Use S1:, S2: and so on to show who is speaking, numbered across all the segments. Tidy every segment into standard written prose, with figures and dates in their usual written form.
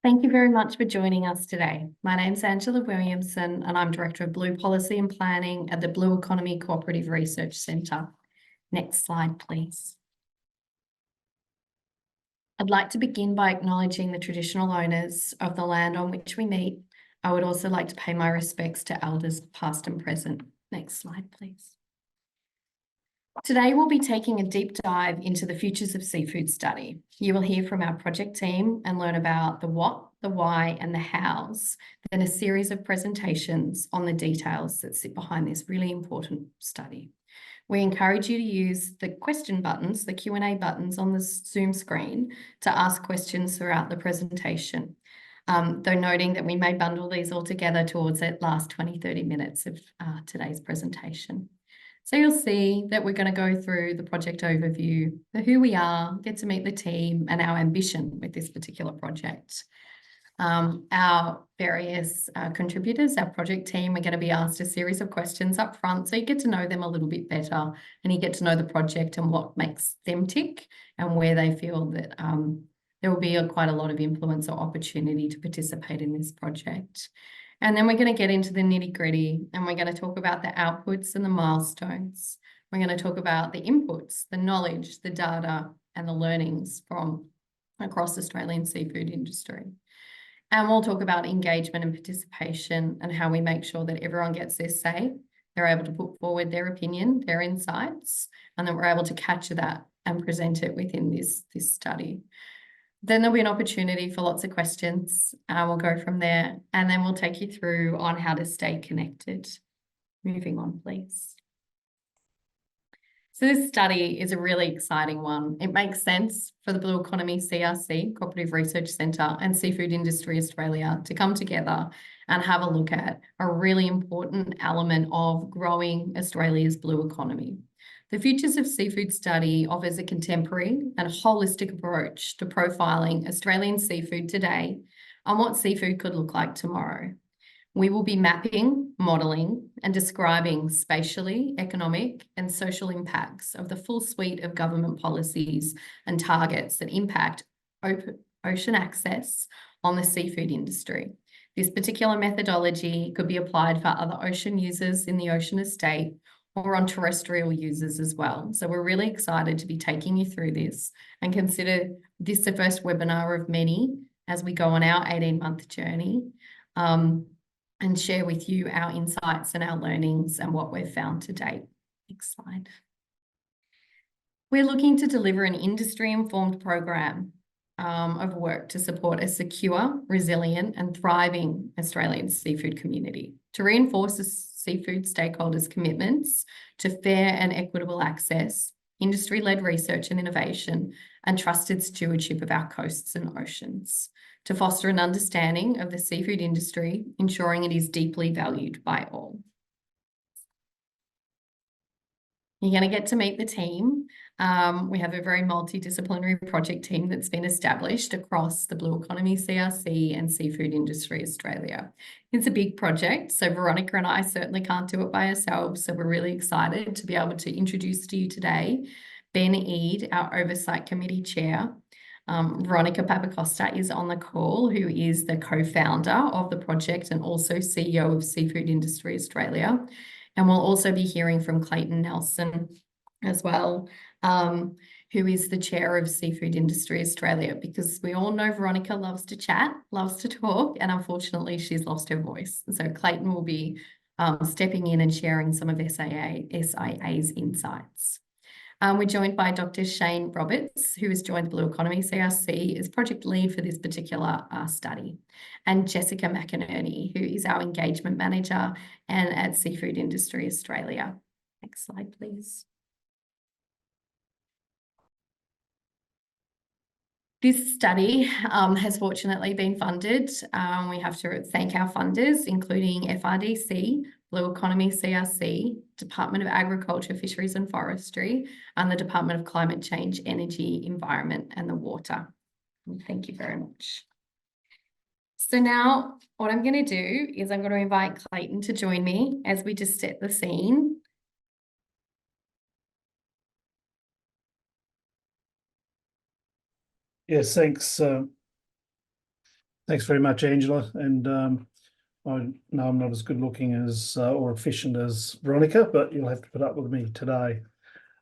S1: Thank you very much for joining us today. My name's Angela Williamson and I'm Director of Blue Policy and Planning at the Blue Economy Cooperative Research Centre. Next slide, please. I'd like to begin by acknowledging the traditional owners of the land on which we meet. I would also like to pay my respects to elders past and present. Next slide, please. Today, we'll be taking a deep dive into the futures of seafood study. You will hear from our project team and learn about the what, the why, and the hows, then a series of presentations on the details that sit behind this really important study. We encourage you to use the question buttons, the Q&A buttons on the Zoom screen to ask questions throughout the presentation, though noting that we may bundle these all together towards the last 20-30 minutes of today's presentation. So you'll see that we're going to go through the project overview, the who we are, get to meet the team, and our ambition with this particular project. Our various contributors, our project team, are going to be asked a series of questions up front, so you get to know them a little bit better and you get to know the project and what makes them tick and where they feel that there will be quite a lot of influence or opportunity to participate in this project. And then we're going to get into the nitty-gritty and we're going to talk about the outputs and the milestones. We're going to talk about the inputs, the knowledge, the data, and the learnings from across the Australian seafood industry. And we'll talk about engagement and participation and how we make sure that everyone gets their say, they're able to put forward their opinion, their insights, and then we're able to capture that and present it within this study. Then there'll be an opportunity for lots of questions. We'll go from there and then we'll take you through on how to stay connected. Moving on, please. So this study is a really exciting one. It makes sense for the Blue Economy CRC, Cooperative Research Centre, and Seafood Industry Australia to come together and have a look at a really important element of growing Australia's blue economy. The Futures of Seafood study offers a contemporary and holistic approach to profiling Australian seafood today and what seafood could look like tomorrow. We will be mapping, modelling, and describing spatially, economic, and social impacts of the full suite of government policies and targets that impact ocean access on the seafood industry. This particular methodology could be applied for other ocean users in the ocean estate or on terrestrial users as well. So we're really excited to be taking you through this and consider this the first webinar of many as we go on our 18-month journey and share with you our insights and our learnings and what we've found to date. Next slide. We're looking to deliver an industry-informed program of work to support a secure, resilient and thriving Australian seafood community, to reinforce the seafood stakeholders' commitments to fair and equitable access, industry-led research and innovation, and trusted stewardship of our coasts and oceans, to foster an understanding of the seafood industry, ensuring it is deeply valued by all. You're going to get to meet the team. We have a very multidisciplinary project team that's been established across the Blue Economy CRC and Seafood Industry Australia. It's a big project, so Veronica and I certainly can't do it by ourselves, so we're really excited to be able to introduce to you today Ben Eade, our Oversight Committee Chair. Veronica Papacosta is on the call, who is the co-founder of the project and also CEO of Seafood Industry Australia. And we'll also be hearing from Clayton Nelson as well, who is the chair of Seafood Industry Australia, because we all know Veronica loves to chat, loves to talk, and unfortunately she's lost her voice. So Clayton will be stepping in and sharing some of SIA's insights. We're joined by Dr. Shane Roberts, who has joined the Blue Economy CRC as project lead for this particular study, and Jessica McInerney, who is our engagement manager and at Seafood Industry Australia. Next slide, please. This study has fortunately been funded. We have to thank our funders, including FRDC, Blue Economy CRC, Department of Agriculture, Fisheries and Forestry, and the Department of Climate Change, Energy, Environment and the Water. Thank you very much. So now what I'm going to do is I'm going to invite Clayton to join me as we just set the scene.
S2: Yes, thanks, Thanks very much, Angela. And I know I'm not as good looking as or efficient as Veronica, but you'll have to put up with me today.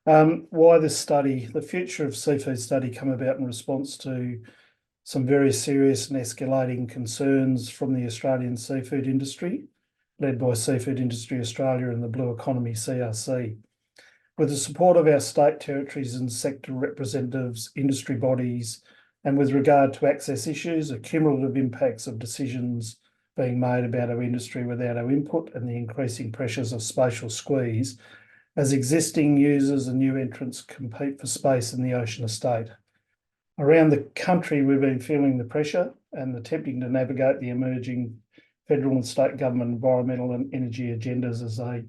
S2: Why this study? The future of seafood study come about in response to some very serious and escalating concerns from the Australian seafood industry, led by Seafood Industry Australia and the Blue Economy CRC. With the support of our state, territories and sector representatives, industry bodies, and with regard to access issues, the cumulative impacts of decisions being made about our industry without our input and the increasing pressures of spatial squeeze as existing users and new entrants compete for space in the ocean estate. Around the country, we've been feeling the pressure and attempting to navigate the emerging federal and state government environmental and energy agendas as they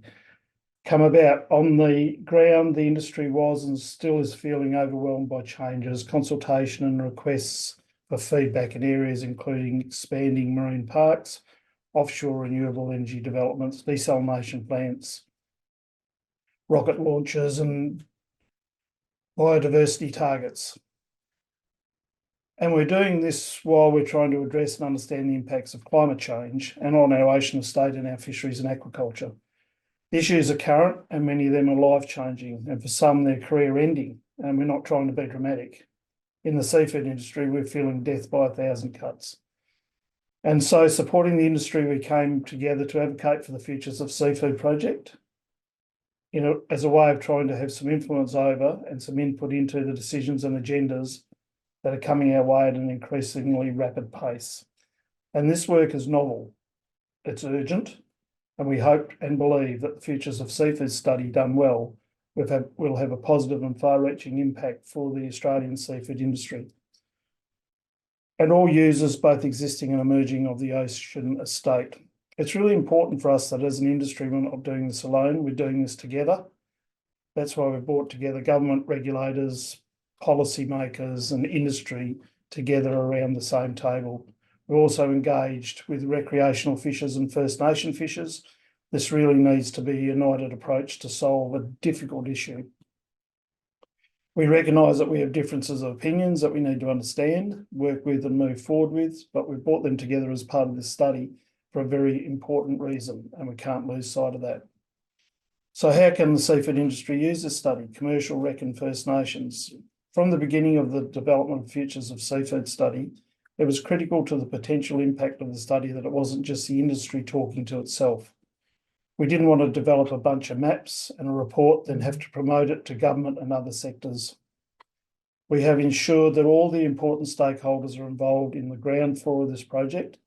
S2: come about. On the ground, the industry was and still is feeling overwhelmed by changes, consultation and requests for feedback in areas including expanding marine parks, offshore renewable energy developments, desalination plants, rocket launches and biodiversity targets. And we're doing this while we're trying to address and understand the impacts of climate change and on our ocean estate and our fisheries and aquaculture. The issues are current and many of them are life-changing, and for some they're career-ending, and we're not trying to be dramatic. In the seafood industry, we're feeling death by 1,000 cuts. And so supporting the industry, we came together to advocate for the Futures of Seafood project, as a way of trying to have some influence over and some input into the decisions and agendas that are coming our way at an increasingly rapid pace. And this work is novel, it's urgent, and we hope and believe that the Futures of Seafood study done well will have a positive and far-reaching impact for the Australian seafood industry and all users, both existing and emerging, of the ocean estate. It's really important for us that as an industry, we're not doing this alone, we're doing this together. That's why we've brought together government, regulators, policymakers and industry together around the same table. We're also engaged with recreational fishers and First Nation fishers. This really needs to be a united approach to solve a difficult issue. We recognise that we have differences of opinions that we need to understand, work with and move forward with, but we've brought them together as part of this study for a very important reason, and we can't lose sight of that. So how can the seafood industry use this study? Commercial, rec and First Nations. From the beginning of the development of Futures of Seafood study, it was critical to the potential impact of the study that it wasn't just the industry talking to itself. We didn't want to develop a bunch of maps and a report, then have to promote it to government and other sectors. We have ensured that all the important stakeholders are involved in the ground floor of this project,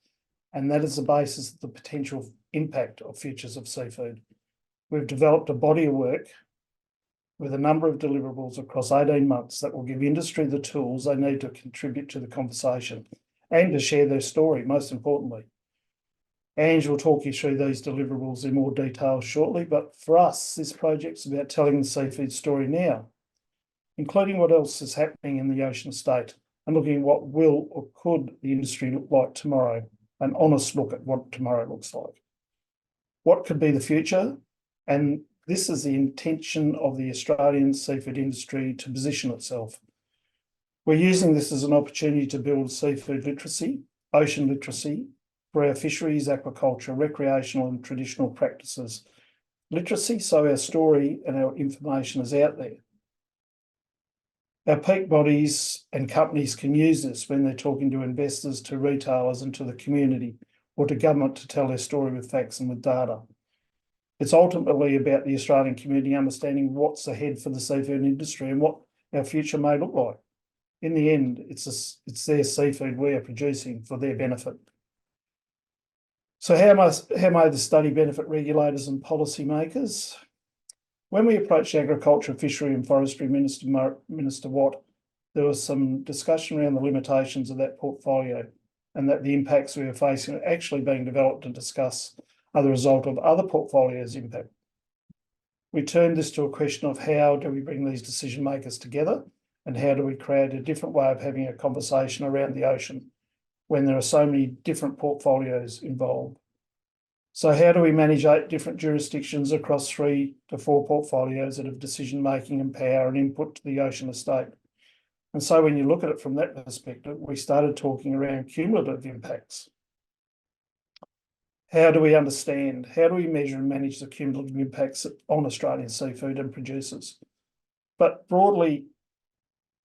S2: and that is the basis of the potential impact of Futures of Seafood. We've developed a body of work with a number of deliverables across 18 months that will give industry the tools they need to contribute to the conversation and to share their story, most importantly. Ange will talk you through these deliverables in more detail shortly, but for us, this project's about telling the seafood story now, including what else is happening in the ocean estate and looking at what will or could the industry look like tomorrow, an honest look at what tomorrow looks like. What could be the future? And this is the intention of the Australian seafood industry to position itself. We're using this as an opportunity to build seafood literacy, ocean literacy, for our fisheries, aquaculture, recreational and traditional practices. Literacy, so our story and our information is out there. Our peak bodies and companies can use this when they're talking to investors, to retailers and to the community, or to government to tell their story with facts and with data. It's ultimately about the Australian community understanding what's ahead for the seafood industry and what our future may look like. In the end, it's their seafood we are producing for their benefit. So how may the study benefit regulators and policymakers? When we approached Agriculture, Fishery and Forestry Minister Watt, there was some discussion around the limitations of that portfolio and that the impacts we are facing are actually being developed and discussed are the result of other portfolios' impact. We turned this to a question of how do we bring these decision makers together and how do we create a different way of having a conversation around the ocean when there are so many different portfolios involved. So how do we manage 8 different jurisdictions across 3 to 4 portfolios that have decision-making and power and input to the ocean estate? And so when you look at it from that perspective, we started talking around cumulative impacts. How do we understand, how do we measure and manage the cumulative impacts on Australian seafood and producers? But broadly,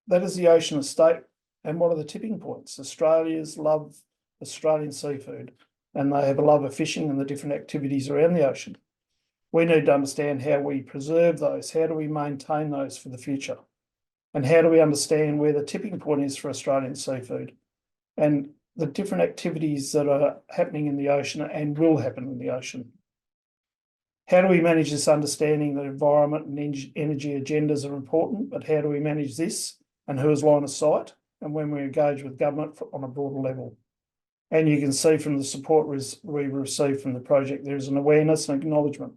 S2: that is the ocean estate. And what are the tipping points? Australians love Australian seafood, and they have a love of fishing and the different activities around the ocean. We need to understand how we preserve those. How do we maintain those for the future? And how do we understand where the tipping point is for Australian seafood and the different activities that are happening in the ocean and will happen in the ocean? How do we manage this understanding that environment and energy agendas are important, but how do we manage this and who is line of sight and when we engage with government on a broader level? And you can see from the support we received from the project, there is an awareness and acknowledgement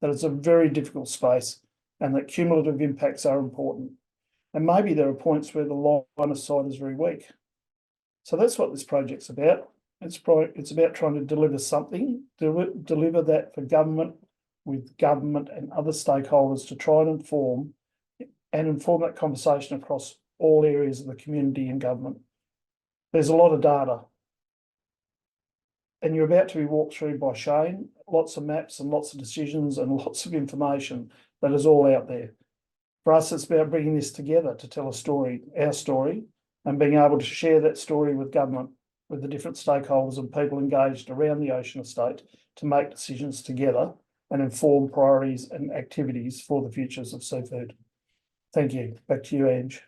S2: that it's a very difficult space and that cumulative impacts are important. And maybe there are points where the line of sight is very weak. So that's what this project's about. It's about trying to deliver something, deliver that for government, with government and other stakeholders to try and inform that conversation across all areas of the community and government. There's a lot of data. And you're about to be walked through by Shane, lots of maps and lots of decisions and lots of information that is all out there. For us, it's about bringing this together to tell a story, our story, and being able to share that story with government, with the different stakeholders and people engaged around the ocean estate to make decisions together and inform priorities and activities for the futures of seafood. Thank you. Back to you, Ange.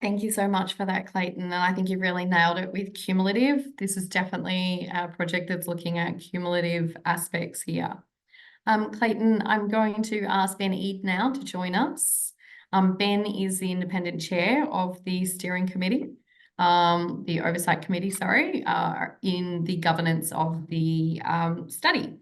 S1: Thank you so much for that, Clayton. And I think you've really nailed it with cumulative. This is definitely a project that's looking at cumulative aspects here. Clayton, I'm going to ask Ben Eade now to join us. Ben is the independent chair of the steering committee, the oversight committee, sorry, in the governance of the study.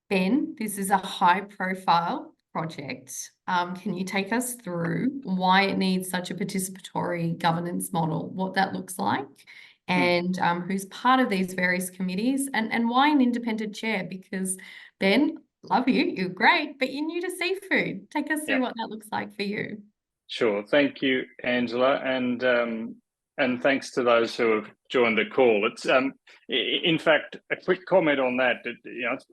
S1: Ben, this is a high profile project. Can you take us through why it needs such a participatory governance model, what that looks like, and who's part of these various committees, and why an independent chair? Because Ben, love you, you're great, but you're new to seafood. Take us through what that looks like for you.
S3: Sure. Thank you, Angela, and thanks to those who have joined the call. It's in fact a quick comment on that.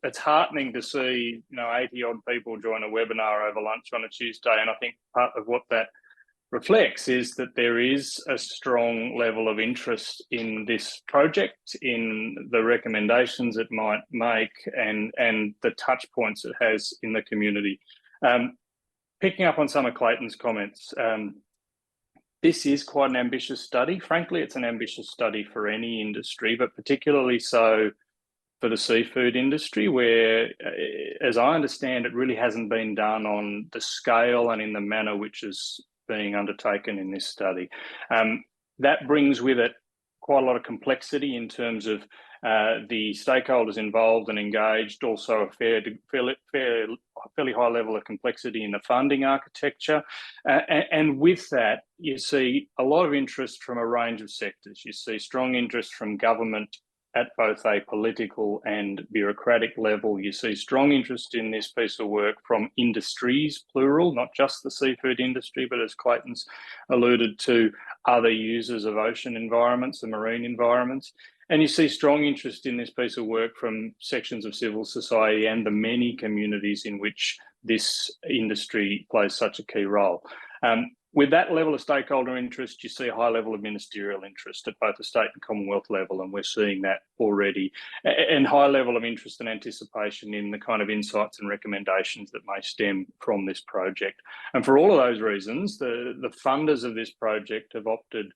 S3: It's heartening to see 80 odd people join a webinar over lunch on a Tuesday, and I think part of what that reflects is that there is a strong level of interest in this project, in the recommendations it might make, and the touch points it has in the community. Picking up on some of Clayton's comments, this is quite an ambitious study. Frankly, it's an ambitious study for any industry, but particularly so for the seafood industry, where, as I understand, it really hasn't been done on the scale and in the manner which is being undertaken in this study. That brings with it quite a lot of complexity in terms of the stakeholders involved and engaged, also a fairly high level of complexity in the funding architecture. And with that, you see a lot of interest from a range of sectors. You see strong interest from government at both a political and bureaucratic level. You see strong interest in this piece of work from industries, plural, not just the seafood industry, but as Clayton's alluded to, other users of ocean environments and marine environments. And you see strong interest in this piece of work from sections of civil society and the many communities in which this industry plays such a key role. With that level of stakeholder interest, you see a high level of ministerial interest at both the state and Commonwealth level, and we're seeing that already, and high level of interest and anticipation in the kind of insights and recommendations that may stem from this project. And for all of those reasons, the funders of this project have opted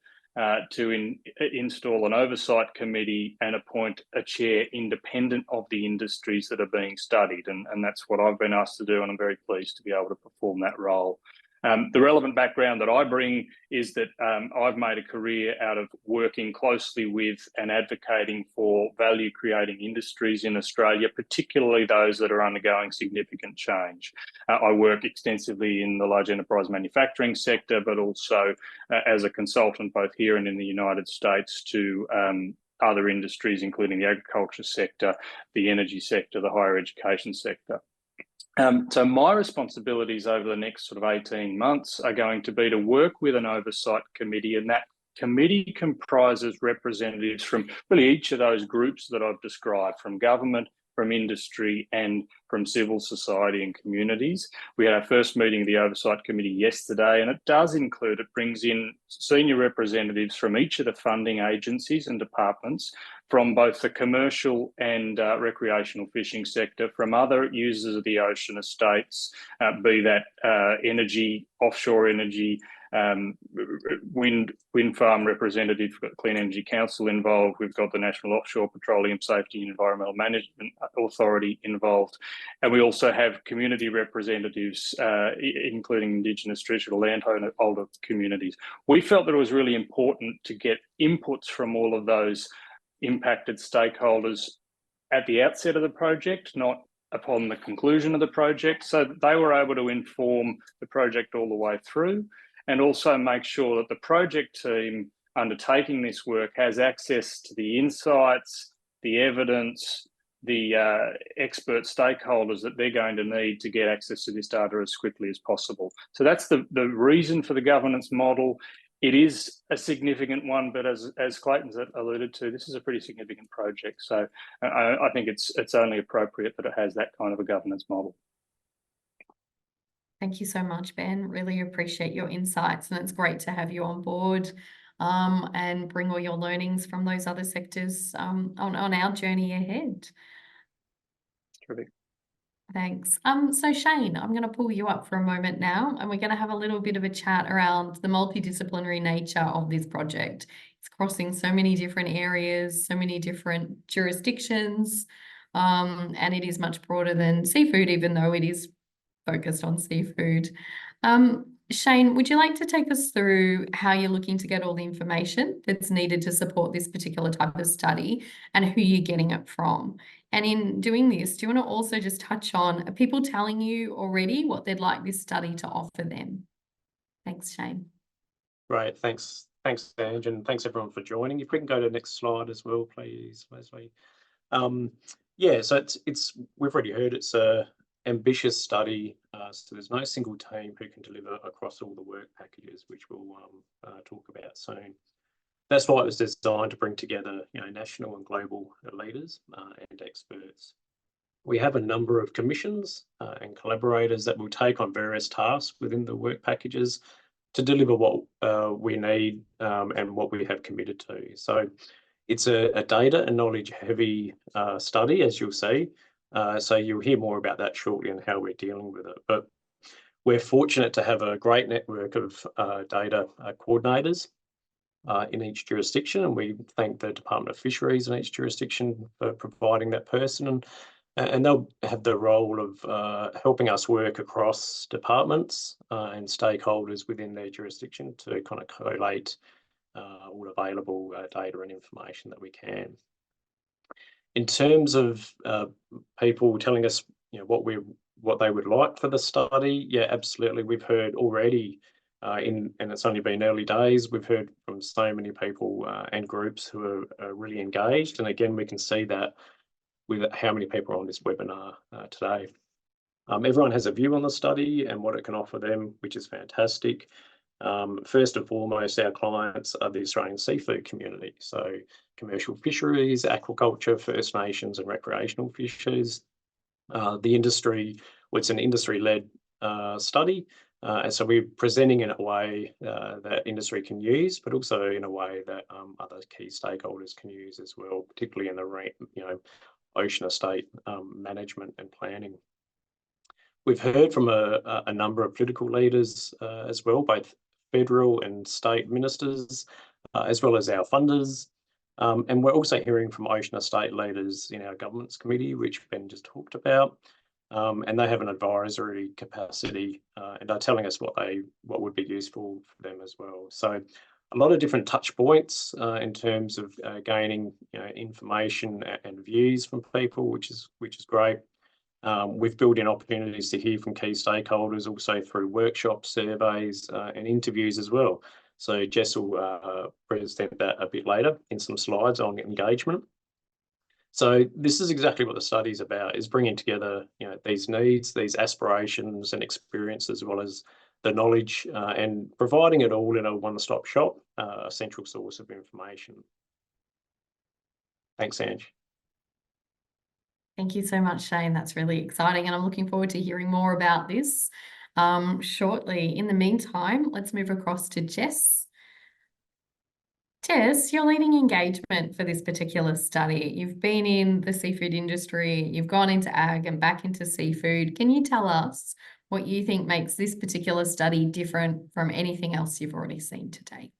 S3: to install an oversight committee and appoint a chair independent of the industries that are being studied. And that's what I've been asked to do, and I'm very pleased to be able to perform that role. The relevant background that I bring is that I've made a career out of working closely with and advocating for value-creating industries in Australia, particularly those that are undergoing significant change. I work extensively in the large enterprise manufacturing sector, but also as a consultant both here and in the United States to other industries, including the agriculture sector, the energy sector, the higher education sector. So my responsibilities over the next sort of 18 months are going to be to work with an oversight committee, and that committee comprises representatives from really each of those groups that I've described, from government, from industry, and from civil society and communities. We had our first meeting of the Oversight Committee yesterday, and it brings in senior representatives from each of the funding agencies and departments, from both the commercial and recreational fishing sector, from other users of the ocean estates, be that energy, offshore energy, wind farm representative. We've got Clean Energy Council involved. We've got the National Offshore Petroleum Safety and Environmental Management Authority involved. And we also have community representatives, including Indigenous traditional landholder communities. We felt that it was really important to get inputs from all of those impacted stakeholders at the outset of the project, not upon the conclusion of the project, so that they were able to inform the project all the way through, and also make sure that the project team undertaking this work has access to the insights, the evidence, the expert stakeholders that they're going to need to get access to this data as quickly as possible. So that's the reason for the governance model. It is a significant one, but as Clayton's alluded to, this is a pretty significant project. So I think it's only appropriate that it has that kind of a governance model.
S1: Thank you so much, Ben. Really appreciate your insights, and it's great to have you on board and bring all your learnings from those other sectors on our journey ahead.
S3: Terrific.
S1: Thanks. So Shane, I'm going to pull you up for a moment now, and we're going to have a little bit of a chat around the multidisciplinary nature of this project. It's crossing so many different areas, so many different jurisdictions, and it is much broader than seafood, even though it is focused on seafood. Shane, would you like to take us through how you're looking to get all the information that's needed to support this particular type of study and who you're getting it from? And in doing this, do you want to also just touch on, are people telling you already what they'd like this study to offer them? Thanks, Shane.
S4: Great, thanks, Ange, and thanks everyone for joining. If we can go to the next slide as well, please, Leslie. Yeah, so we've already heard it's a ambitious study, so there's no single team who can deliver across all the work packages, which we'll talk about soon. That's why it was designed to bring together, national and global leaders and experts. We have a number of commissions and collaborators that will take on various tasks within the work packages to deliver what we need and what we have committed to. So it's a data and knowledge heavy study, as you'll see. So you'll hear more about that shortly and how we're dealing with it. But we're fortunate to have a great network of data coordinators in each jurisdiction, and we thank the Department of Fisheries in each jurisdiction for providing that person. And they'll have the role of helping us work across departments and stakeholders within their jurisdiction to kind of collate all available data and information that we can. In terms of people telling us, what they would like for the study, yeah, absolutely. We've heard already, and it's only been early days, we've heard from so many people and groups who are really engaged. And again, we can see that with how many people are on this webinar today. Everyone has a view on the study and what it can offer them, which is fantastic. First and foremost, our clients are the Australian seafood community. So commercial fisheries, aquaculture, First Nations and recreational fishers. The industry, it's an industry-led study. And so we're presenting in a way that industry can use, but also in a way that other key stakeholders can use as well, particularly in the ocean estate management and planning. We've heard from a number of political leaders as well, both federal and state ministers, as well as our funders. And we're also hearing from ocean estate leaders in our governance committee, which Ben just talked about. And they have an advisory capacity and are telling us what would be useful for them as well. So a lot of different touch points in terms of gaining information and views from people, which is great. We've built in opportunities to hear from key stakeholders also through workshops, surveys and interviews as well. So Jess will present that a bit later in some slides on engagement. So this is exactly what the study is about, is bringing together, these needs, these aspirations and experiences, as well as the knowledge, and providing it all in a one-stop shop, a central source of information. Thanks, Ange.
S1: Thank you so much, Shane. That's really exciting, and I'm looking forward to hearing more about this shortly. In the meantime, let's move across to Jess. Jess, you're leading engagement for this particular study. You've been in the seafood industry, you've gone into ag and back into seafood. Can you tell us what you think makes this particular study different from anything else you've already seen to date?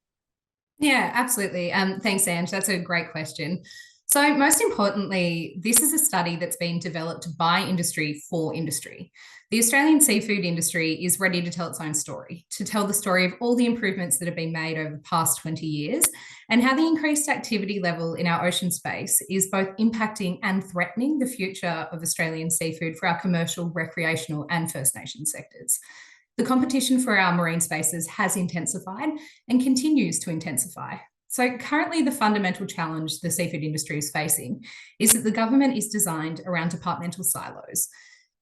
S5: Yeah, absolutely. Thanks, Ange. That's a great question. So most importantly, this is a study that's been developed by industry for industry. The Australian seafood industry is ready to tell its own story, to tell the story of all the improvements that have been made over the past 20 years and how the increased activity level in our ocean space is both impacting and threatening the future of Australian seafood for our commercial, recreational and First Nation sectors. The competition for our marine spaces has intensified and continues to intensify. So currently, the fundamental challenge the seafood industry is facing is that the government is designed around departmental silos.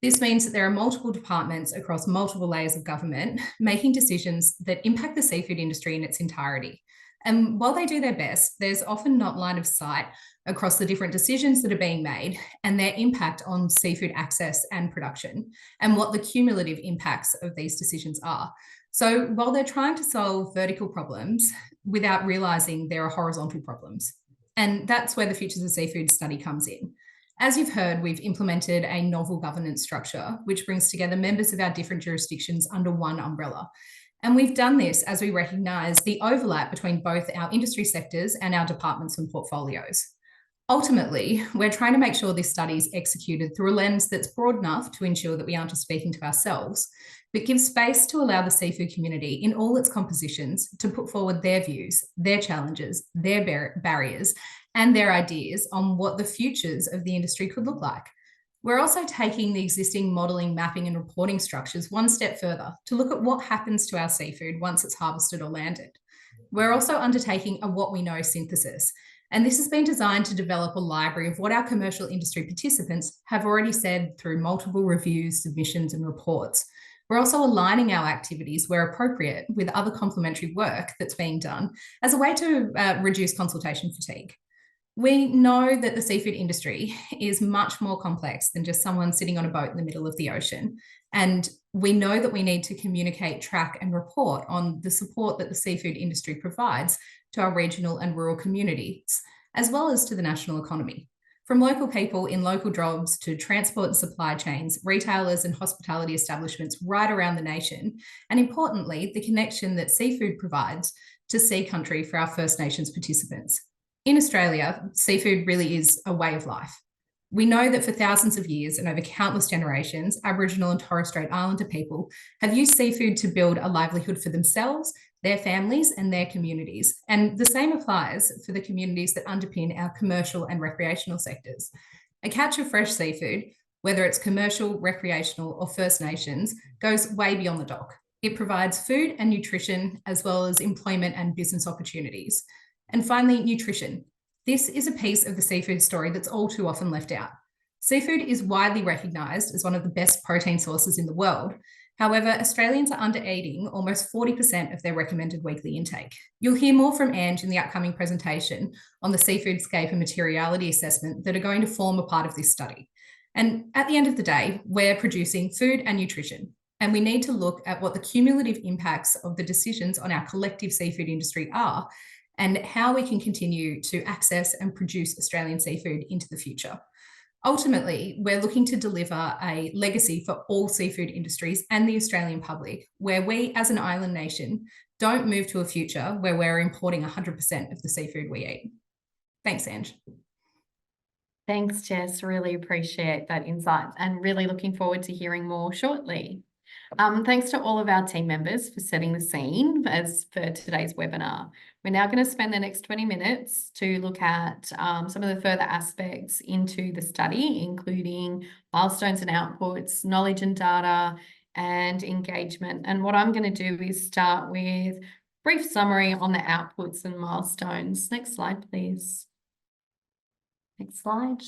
S5: This means that there are multiple departments across multiple layers of government making decisions that impact the seafood industry in its entirety. And while they do their best, there's often not line of sight across the different decisions that are being made and their impact on seafood access and production, and what the cumulative impacts of these decisions are. So while they're trying to solve vertical problems without realising there are horizontal problems. And that's where the Futures of Seafood study comes in. As you've heard, we've implemented a novel governance structure, which brings together members of our different jurisdictions under one umbrella. And we've done this as we recognise the overlap between both our industry sectors and our departments and portfolios. Ultimately, we're trying to make sure this study is executed through a lens that's broad enough to ensure that we aren't just speaking to ourselves, but gives space to allow the seafood community in all its compositions to put forward their views, their challenges, their barriers, and their ideas on what the futures of the industry could look like. We're also taking the existing modelling, mapping and reporting structures one step further to look at what happens to our seafood once it's harvested or landed. We're also undertaking a what we know synthesis, and this has been designed to develop a library of what our commercial industry participants have already said through multiple reviews, submissions and reports. We're also aligning our activities where appropriate with other complementary work that's being done as a way to reduce consultation fatigue. We know that the seafood industry is much more complex than just someone sitting on a boat in the middle of the ocean. And we know that we need to communicate, track and report on the support that the seafood industry provides to our regional and rural communities, as well as to the national economy. From local people in local jobs to transport and supply chains, retailers and hospitality establishments right around the nation, and importantly, the connection that seafood provides to sea country for our First Nations participants. In Australia, seafood really is a way of life. We know that for thousands of years and over countless generations, Aboriginal and Torres Strait Islander people have used seafood to build a livelihood for themselves, their families and their communities. And the same applies for the communities that underpin our commercial and recreational sectors. A catch of fresh seafood, whether it's commercial, recreational or First Nations, goes way beyond the dock. It provides food and nutrition, as well as employment and business opportunities. And finally, nutrition. This is a piece of the seafood story that's all too often left out. Seafood is widely recognised as one of the best protein sources in the world. However, Australians are under-eating almost 40% of their recommended weekly intake. You'll hear more from Ange in the upcoming presentation on the seafood scape and materiality assessment that are going to form a part of this study. And at the end of the day, we're producing food and nutrition, and we need to look at what the cumulative impacts of the decisions on our collective seafood industry are, and how we can continue to access and produce Australian seafood into the future. Ultimately, we're looking to deliver a legacy for all seafood industries and the Australian public, where we as an island nation don't move to a future where we're importing 100% of the seafood we eat. Thanks, Ange.
S1: Thanks, Jess. Really appreciate that insight and really looking forward to hearing more shortly. Thanks to all of our team members for setting the scene as for today's webinar. We're now going to spend the next 20 minutes to look at some of the further aspects into the study, including milestones and outputs, knowledge and data, and engagement. And what I'm going to do is start with brief summary on the outputs and milestones. Next slide, please. Next slide.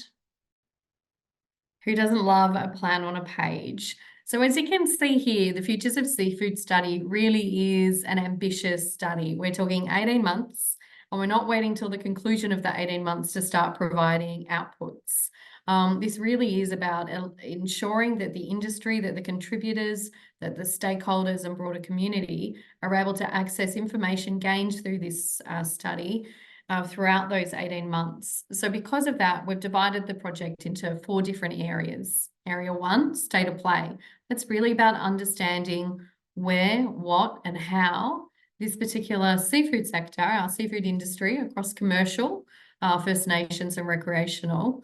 S1: Who doesn't love a plan on a page? So as you can see here, the Futures of Seafood study really is an ambitious study. We're talking 18 months, and we're not waiting till the conclusion of the 18 months to start providing outputs. This really is about ensuring that the industry, that the contributors, that the stakeholders and broader community are able to access information gained through this study throughout those 18 months. So because of that, we've divided the project into 4 different areas. Area 1, state of play. That's really about understanding where, what, and how this particular seafood sector, our seafood industry across commercial, First Nations and recreational,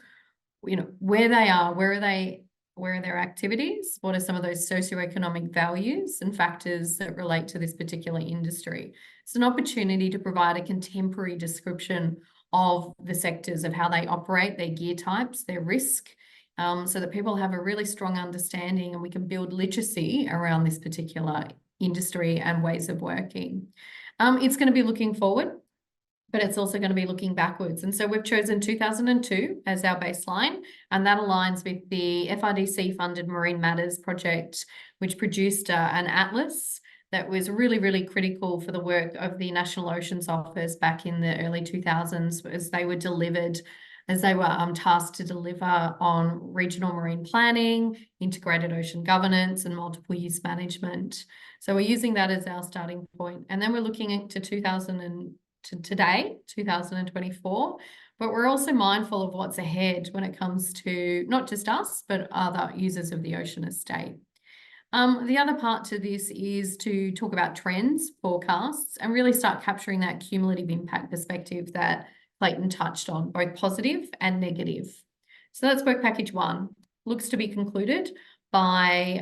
S1: where they are, where are their activities, what are some of those socioeconomic values and factors that relate to this particular industry. It's an opportunity to provide a contemporary description of the sectors, of how they operate, their gear types, their risk, so that people have a really strong understanding and we can build literacy around this particular industry and ways of working. It's going to be looking forward, but it's also going to be looking backwards. And so we've chosen 2002 as our baseline, and that aligns with the FRDC-funded Marine Matters project, which produced an atlas that was really, really critical for the work of the National Oceans Office back in the early 2000s as they were tasked to deliver on regional marine planning, integrated ocean governance, and multiple use management. So we're using that as our starting point. And then we're looking into today, 2024, but we're also mindful of what's ahead when it comes to not just us, but other users of the ocean estate. The other part to this is to talk about trends, forecasts, and really start capturing that cumulative impact perspective that Clayton touched on, both positive and negative. So that's work package 1. Looks to be concluded by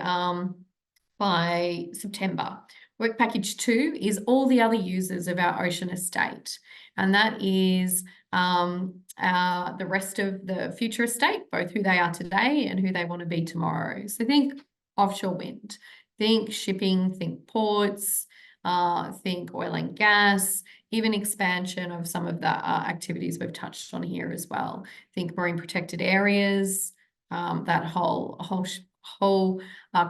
S1: September. Work package 2 is all the other users of our ocean estate, and that is the rest of the future estate, both who they are today and who they want to be tomorrow. So think offshore wind, think shipping, think ports, think oil and gas, even expansion of some of the activities we've touched on here as well. Think marine protected areas, that whole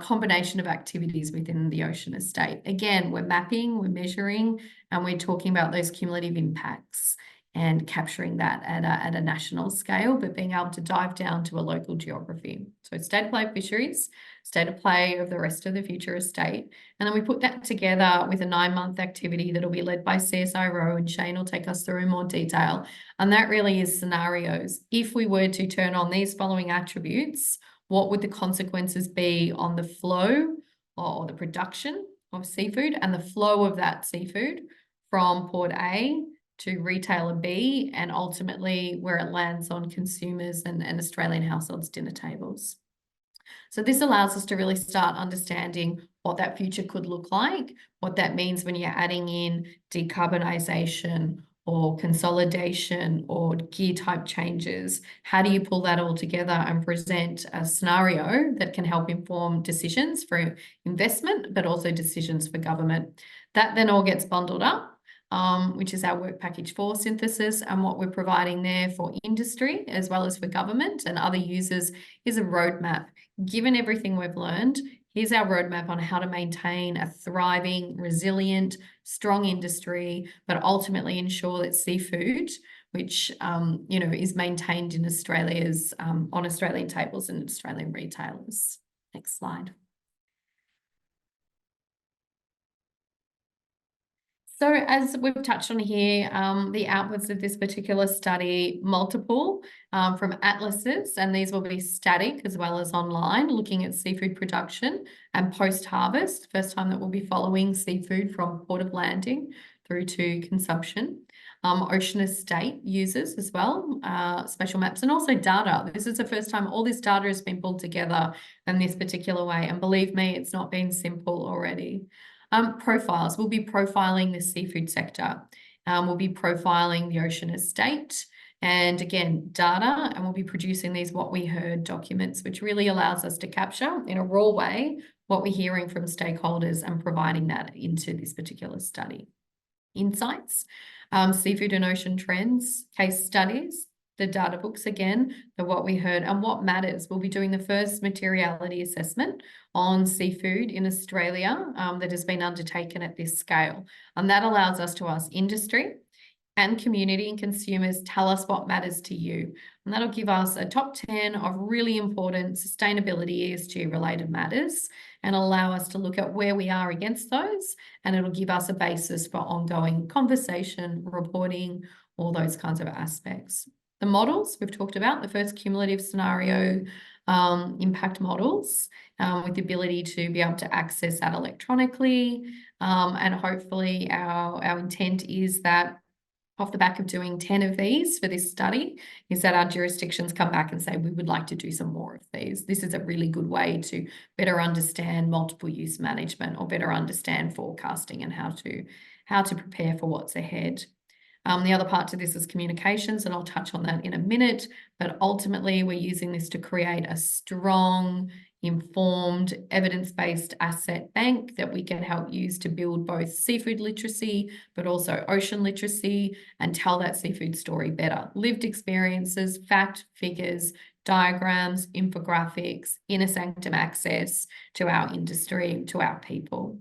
S1: combination of activities within the ocean estate. Again, we're mapping, we're measuring, and we're talking about those cumulative impacts and capturing that at a national scale, but being able to dive down to a local geography. So state of play fisheries, state of play of the rest of the future estate. And then we put that together with a 9-month activity that'll be led by CSIRO, and Shane will take us through in more detail. And that really is scenarios. If we were to turn on these following attributes, what would the consequences be on the flow or the production of seafood and the flow of that seafood from port A to retailer B, and ultimately where it lands on consumers and Australian households' dinner tables. So this allows us to really start understanding what that future could look like, what that means when you're adding in decarbonisation or consolidation or gear type changes. How do you pull that all together and present a scenario that can help inform decisions for investment, but also decisions for government? That then all gets bundled up, which is our work package 4 synthesis, and what we're providing there for industry as well as for government and other users is a roadmap. Given everything we've learned, here's our roadmap on how to maintain a thriving, resilient, strong industry, but ultimately ensure that seafood, which is maintained in Australia's on Australian tables and Australian retailers. Next slide. So as we've touched on here, the outputs of this particular study, multiple from atlases, and these will be static as well as online, looking at seafood production and post-harvest, first time that we'll be following seafood from port of landing through to consumption. Ocean estate users as well, spatial maps, and also data. This is the first time all this data has been pulled together in this particular way, and believe me, it's not been simple already. Profiles. We'll be profiling the seafood sector. We'll be profiling the ocean estate, and again, data, and we'll be producing these what we heard documents, which really allows us to capture in a raw way what we're hearing from stakeholders and providing that into this particular study. insights, seafood and ocean trends, case studies, the data books again, the what we heard and what matters. We'll be doing the first materiality assessment on seafood in Australia that has been undertaken at this scale. And that allows us to ask industry and community and consumers, tell us what matters to you. And that'll give us a top 10 of really important sustainability ESG related matters and allow us to look at where we are against those. And it'll give us a basis for ongoing conversation, reporting, all those kinds of aspects. The models we've talked about, the first cumulative scenario impact models with the ability to be able to access that electronically. And hopefully our intent is that off the back of doing 10 of these for this study is that our jurisdictions come back and say, we would like to do some more of these. This is a really good way to better understand multiple use management or better understand forecasting and how to prepare for what's ahead. The other part to this is communications, and I'll touch on that in a minute, but ultimately we're using this to create a strong, informed, evidence-based asset bank that we can help use to build both seafood literacy, but also ocean literacy and tell that seafood story better. Lived experiences, fact, figures, diagrams, infographics, inner sanctum access to our industry, to our people.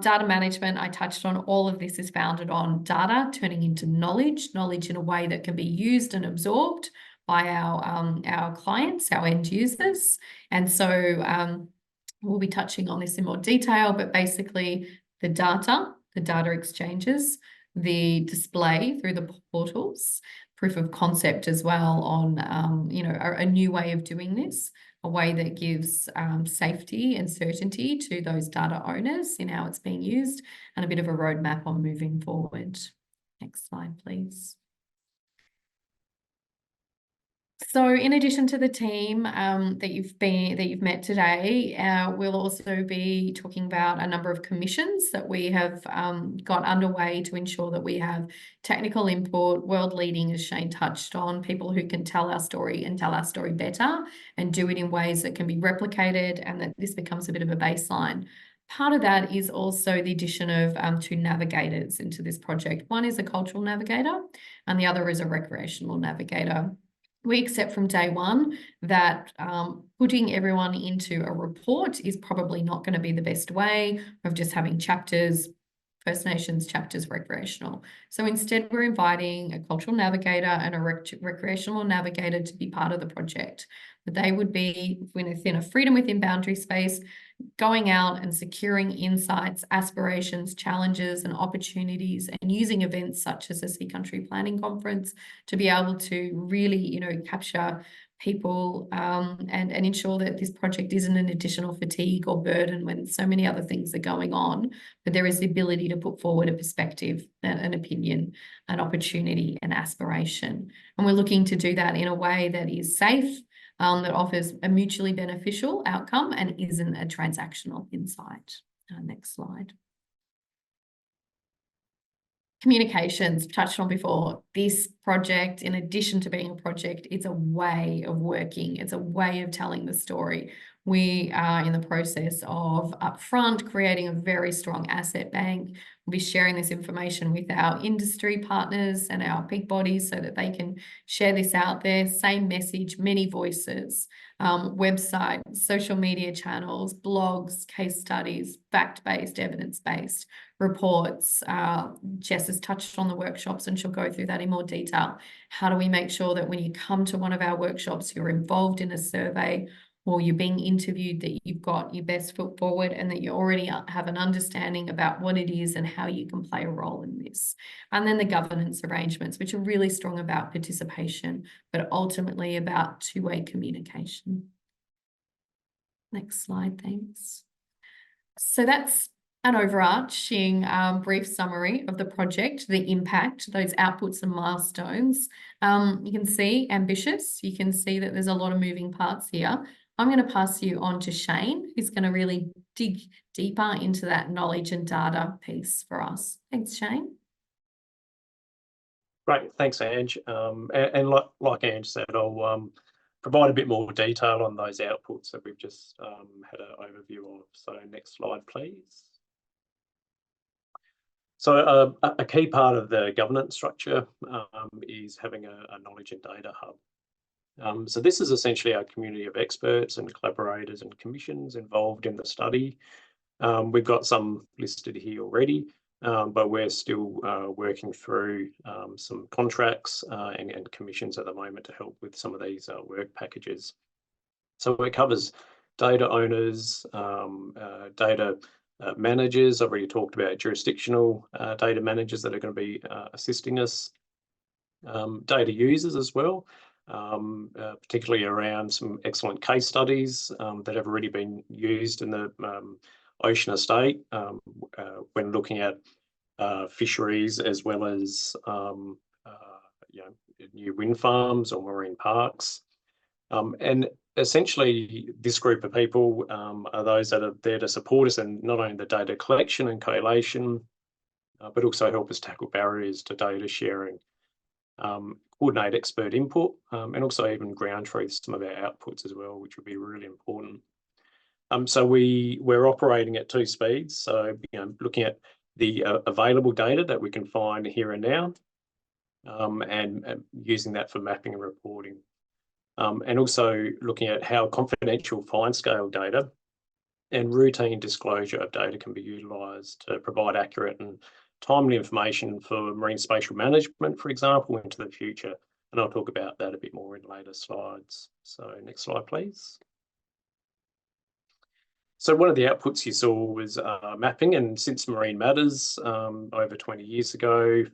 S1: Data management, I touched on, all of this is founded on data turning into knowledge in a way that can be used and absorbed by our clients, our end users. And so we'll be touching on this in more detail, but basically the data exchanges, the display through the portals, proof of concept as well on, a new way of doing this, a way that gives safety and certainty to those data owners in how it's being used, and a bit of a roadmap on moving forward. Next slide, please. So in addition to the team that you've met today, we'll also be talking about a number of commissions that we have got underway to ensure that we have technical input, world leading, as Shane touched on, people who can tell our story and tell our story better and do it in ways that can be replicated, and that this becomes a bit of a baseline. Part of that is also the addition of 2 navigators into this project. One is a cultural navigator and the other is a recreational navigator. We accept from day one that putting everyone into a report is probably not going to be the best way of just having chapters, First Nations, chapters recreational. So instead, we're inviting a cultural navigator and a recreational navigator to be part of the project. But they would be within a freedom within boundary space, going out and securing insights, aspirations, challenges and opportunities, and using events such as a Sea Country Planning Conference to be able to really, capture people and ensure that this project isn't an additional fatigue or burden when so many other things are going on, but there is the ability to put forward a perspective, an opinion, an opportunity, an aspiration. And we're looking to do that in a way that is safe, that offers a mutually beneficial outcome and isn't a transactional insight. Next slide. Communications, touched on before. This project, in addition to being a project, it's a way of working. It's a way of telling the story. We are in the process of upfront creating a very strong asset bank. We'll be sharing this information with our industry partners and our peak bodies so that they can share this out there. Same message, many voices, website, social media channels, blogs, case studies, fact-based, evidence-based reports. Jess has touched on the workshops and she'll go through that in more detail. How do we make sure that when you come to one of our workshops, you're involved in a survey or you're being interviewed, that you've got your best foot forward and that you already have an understanding about what it is and how you can play a role in this. And then the governance arrangements, which are really strong about participation, but ultimately about two-way communication. Next slide, thanks. So that's an overarching brief summary of the project, the impact, those outputs and milestones. You can see ambitious. You can see that there's a lot of moving parts here. I'm going to pass you on to Shane, who's going to really dig deeper into that knowledge and data piece for us. Thanks, Shane.
S4: Great, thanks, Ange. And like Ange said, I'll provide a bit more detail on those outputs that we've just had an overview of. So next slide, please. So a key part of the governance structure is having a knowledge and data hub. So this is essentially our community of experts and collaborators and commissions involved in the study. We've got some listed here already, but we're still working through some contracts and commissions at the moment to help with some of these work packages. So it covers data owners, data managers. I've already talked about jurisdictional data managers that are going to be assisting us, data users as well, particularly around some excellent case studies that have already been used in the ocean estate when looking at fisheries, as well as new wind farms or marine parks. And essentially, this group of people are those that are there to support us in not only the data collection and collation, but also help us tackle barriers to data sharing, coordinate expert input, and also even ground truth some of our outputs as well, which would be really important. So we're operating at 2 speeds. So looking at the available data that we can find here and now, and using that for mapping and reporting. And also looking at how confidential fine-scale data and routine disclosure of data can be utilised to provide accurate and timely information for marine spatial management, for example, into the future. And I'll talk about that a bit more in later slides. So next slide, please. So one of the outputs you saw was mapping, and since Marine Matters over 20 years ago,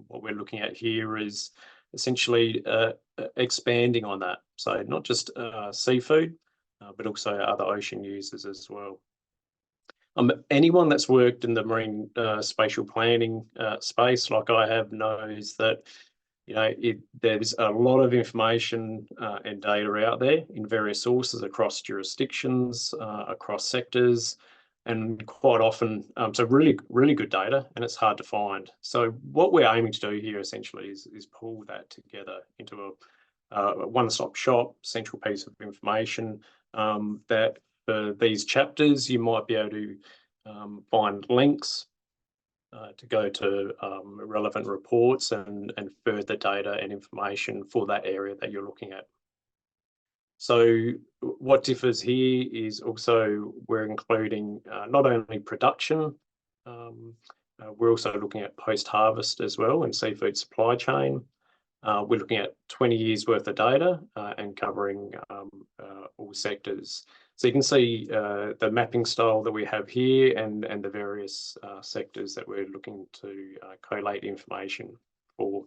S4: what we're looking at here is essentially expanding on that. So not just seafood, but also other ocean users as well. Anyone that's worked in the marine spatial planning space, like I have, knows that there's a lot of information and data out there in various sources across jurisdictions, across sectors, and quite often, so really good data, and it's hard to find. So what we're aiming to do here essentially is pull that together into a one-stop shop, central piece of information that for these chapters, you might be able to find links to go to relevant reports and further data and information for that area that you're looking at. So what differs here is also we're including not only production, we're also looking at post-harvest as well and seafood supply chain. We're looking at 20 years worth of data and covering all sectors. So you can see the mapping style that we have here and the various sectors that we're looking to collate information for.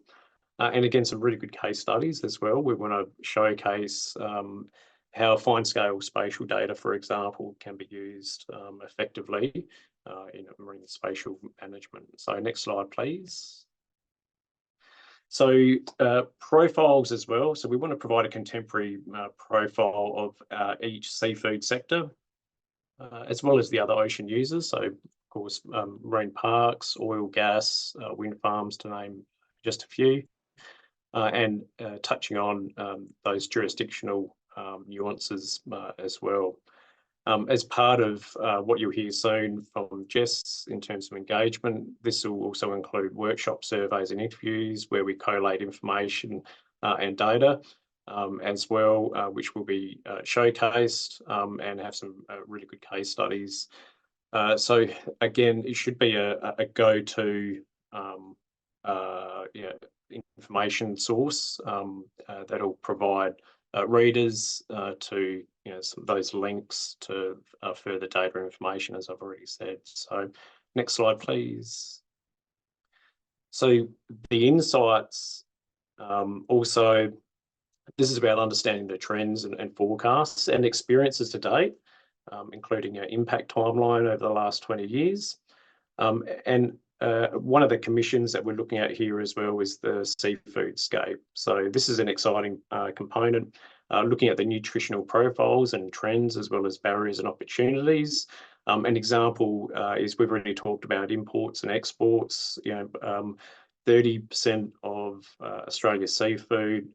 S4: And again, some really good case studies as well. We want to showcase how fine-scale spatial data, for example, can be used effectively in marine spatial management. So next slide, please. So profiles as well. So we want to provide a contemporary profile of each seafood sector, as well as the other ocean users. So of course, marine parks, oil, gas, wind farms, to name just a few, and touching on those jurisdictional nuances as well. As part of what you'll hear soon from Jess in terms of engagement, this will also include workshop surveys and interviews where we collate information and data as well, which will be showcased and have some really good case studies. So again, it should be a go-to information source that'll provide readers to those links to further data information, as I've already said. So next slide, please. So the insights also, this is about understanding the trends and forecasts and experiences to date, including our impact timeline over the last 20 years. And one of the commissions that we're looking at here as well is the seafood scape. So this is an exciting component, looking at the nutritional profiles and trends, as well as barriers and opportunities. An example is we've already talked about imports and exports. 30% of Australia's seafood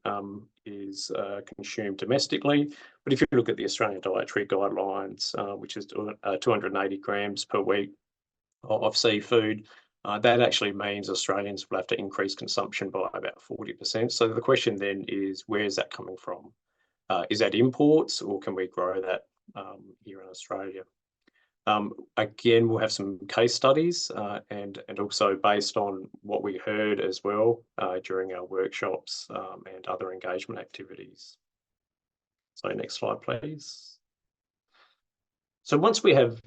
S4: is consumed domestically. But if you look at the Australian Dietary Guidelines, which is 280 grams per week of seafood, That actually means Australians will have to increase consumption by about 40%. So the question then is, where is that coming from? Is that imports, or can we grow that here in Australia? Again, we'll have some case studies and also based on what we heard as well during our workshops and other engagement activities. So next slide, please. So once we have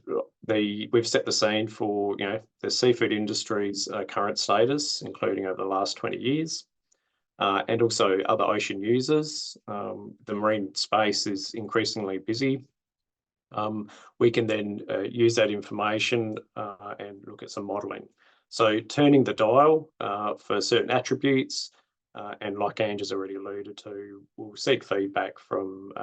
S4: we've set the scene for the seafood industry's current status, including over the last 20 years, and also other ocean users. The marine space is increasingly busy. We can then use that information and look at some modelling. So turning the dial for certain attributes, and like Ange has already alluded to, we'll seek feedback from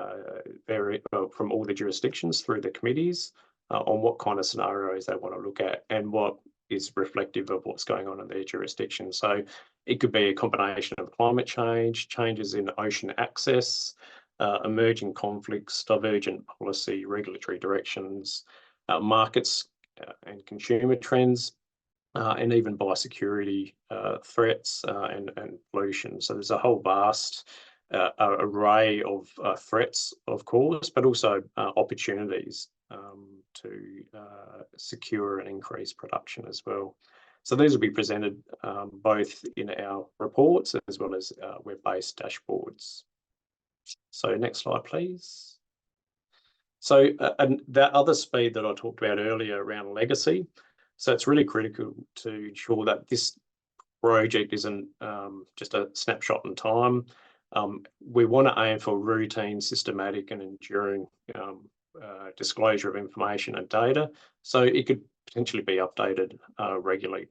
S4: from all the jurisdictions through the committees on what kind of scenarios they want to look at and what is reflective of what's going on in their jurisdiction. So it could be a combination of climate change, changes in ocean access, emerging conflicts, divergent policy, regulatory directions, markets and consumer trends, and even biosecurity threats and pollution. So there's a whole vast array of threats, of course, but also opportunities to secure and increase production as well. So these will be presented both in our reports as well as web-based dashboards. So next slide, please. So and that other speed that I talked about earlier around legacy. So it's really critical to ensure that this project isn't just a snapshot in time. We want to aim for routine, systematic and enduring disclosure of information and data. So it could potentially be updated regularly.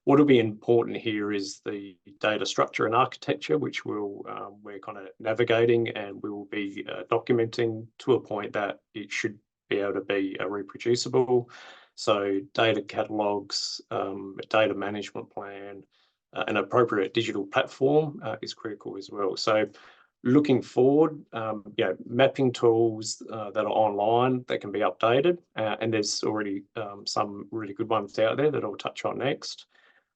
S4: What will be important here is the data structure and architecture, which we're kind of navigating, and we will be documenting to a point that it should be able to be reproducible. So data catalogues, data management plan, an appropriate digital platform is critical as well. So looking forward, mapping tools that are online that can be updated, and there's already some really good ones out there that I'll touch on next.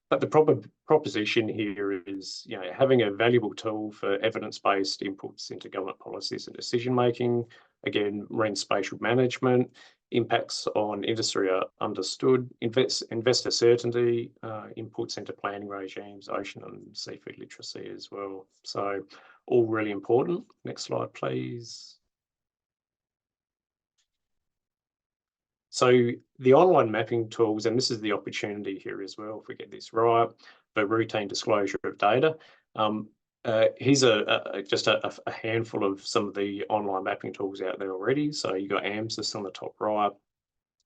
S4: But the proposition here is, having a valuable tool for evidence-based inputs into government policies and decision-making. Again, marine spatial management, impacts on industry are understood, investor certainty, inputs into planning regimes, ocean and seafood literacy as well. So all really important. Next slide, please. So the online mapping tools, and this is the opportunity here as well, if we get this right, for routine disclosure of data. Here's just a handful of some of the online mapping tools out there already. So you've got AMSIS on the top right,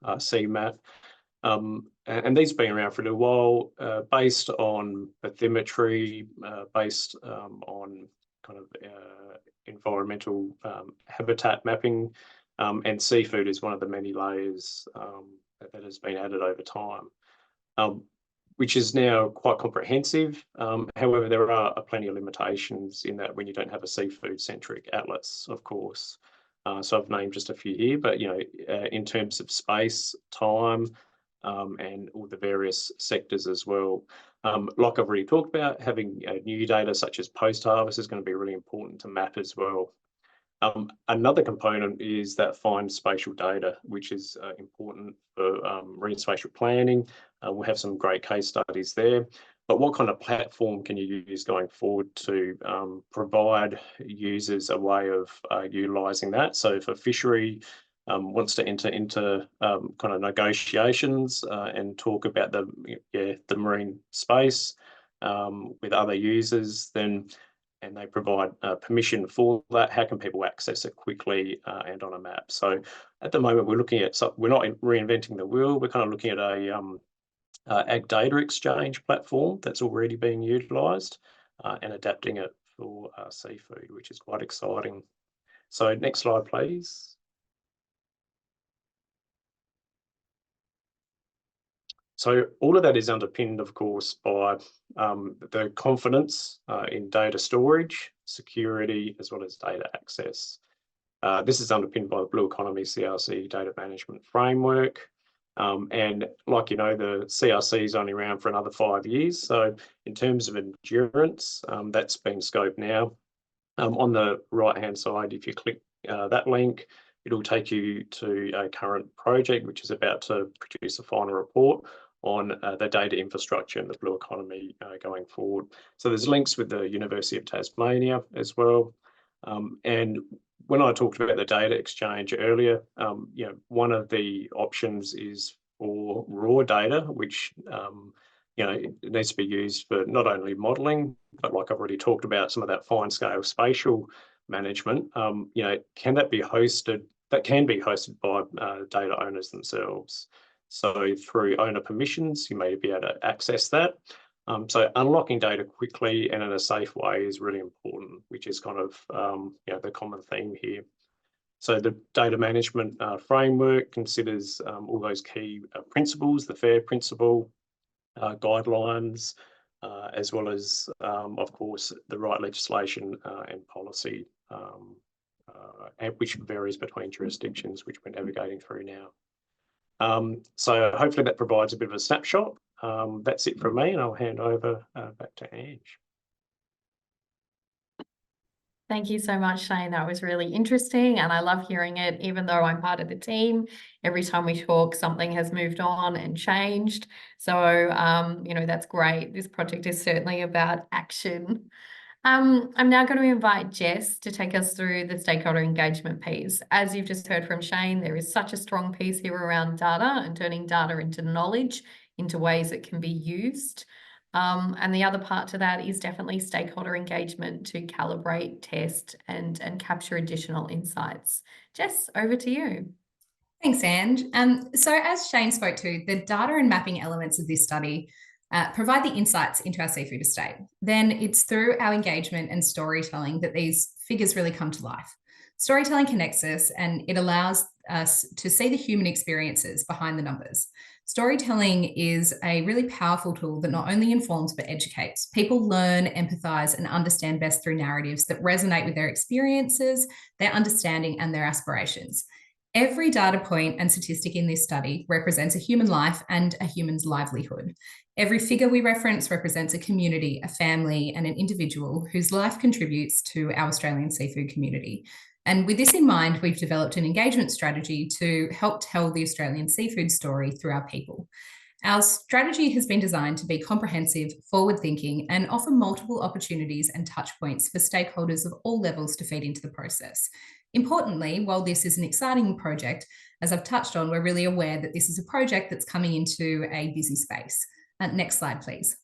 S4: CMAP, and these have been around for a little while, based on bathymetry, based on kind of environmental habitat mapping. And seafood is one of the many layers that has been added over time, which is now quite comprehensive. However, there are plenty of limitations in that when you don't have a seafood-centric atlas, of course. So I've named just a few here, but in terms of space, time, and all the various sectors as well. Like I've already talked about, having new data such as post-harvest is going to be really important to map as well. Another component is that fine spatial data, which is important for marine spatial planning. We'll have some great case studies there. But what kind of platform can you use going forward to provide users a way of utilising that? So if a fishery wants to enter into kind of negotiations and talk about the marine space with other users, then and they provide permission for that, how can people access it quickly and on a map? So at the moment, we're looking at, we're not reinventing the wheel, we're kind of looking at a ag data exchange platform that's already being utilised and adapting it for seafood, which is quite exciting. So next slide, please. So all of that is underpinned, of course, by the confidence in data storage, security, as well as data access. This is underpinned by the Blue Economy CRC data management framework. And like, you know, the CRC is only around for another 5 years. So in terms of endurance, that's been scoped now. On the right-hand side, if you click that link, it'll take you to a current project, which is about to produce a final report on the data infrastructure and the blue economy going forward. So there's links with the University of Tasmania as well. And when I talked about the data exchange earlier, you know, one of the options is for raw data, which you know, it needs to be used for not only modelling, but like I've already talked about, some of that fine scale spatial management. You know, can that be hosted? That can be hosted by data owners themselves. So through owner permissions, you may be able to access that. So unlocking data quickly and in a safe way is really important, which is kind of you know, the common theme here. So the data management framework considers all those key principles, the FAIR principle, guidelines, as well as, of course, the right legislation and policy, which varies between jurisdictions, which we're navigating through now. So hopefully that provides a bit of a snapshot. That's it from me, and I'll hand over back to Ange.
S1: Thank you so much, Shane. That was really interesting, and I love hearing it. Even though I'm part of the team, every time we talk, something has moved on and changed. So, you know, that's great. This project is certainly about action. I'm now going to invite Jess to take us through the stakeholder engagement piece. As you've just heard from Shane, there is such a strong piece here around data and turning data into knowledge, into ways it can be used. And the other part to that is definitely stakeholder engagement to calibrate, test, and capture additional insights. Jess, over to you.
S5: Thanks, Ange. So as Shane spoke to, the data and mapping elements of this study provide the insights into our seafood estate. Then it's through our engagement and storytelling that these figures really come to life. Storytelling connects us, and it allows us to see the human experiences behind the numbers. Storytelling is a really powerful tool that not only informs but educates. People learn, empathize, and understand best through narratives that resonate with their experiences, their understanding, and their aspirations. Every data point and statistic in this study represents a human life and a human's livelihood. Every figure we reference represents a community, a family, and an individual whose life contributes to our Australian seafood community. And with this in mind, we've developed an engagement strategy to help tell the Australian seafood story through our people. Our strategy has been designed to be comprehensive, forward-thinking, and offer multiple opportunities and touch points for stakeholders of all levels to feed into the process. Importantly, while this is an exciting project, as I've touched on, we're really aware that this is a project that's coming into a busy space. Next slide, please.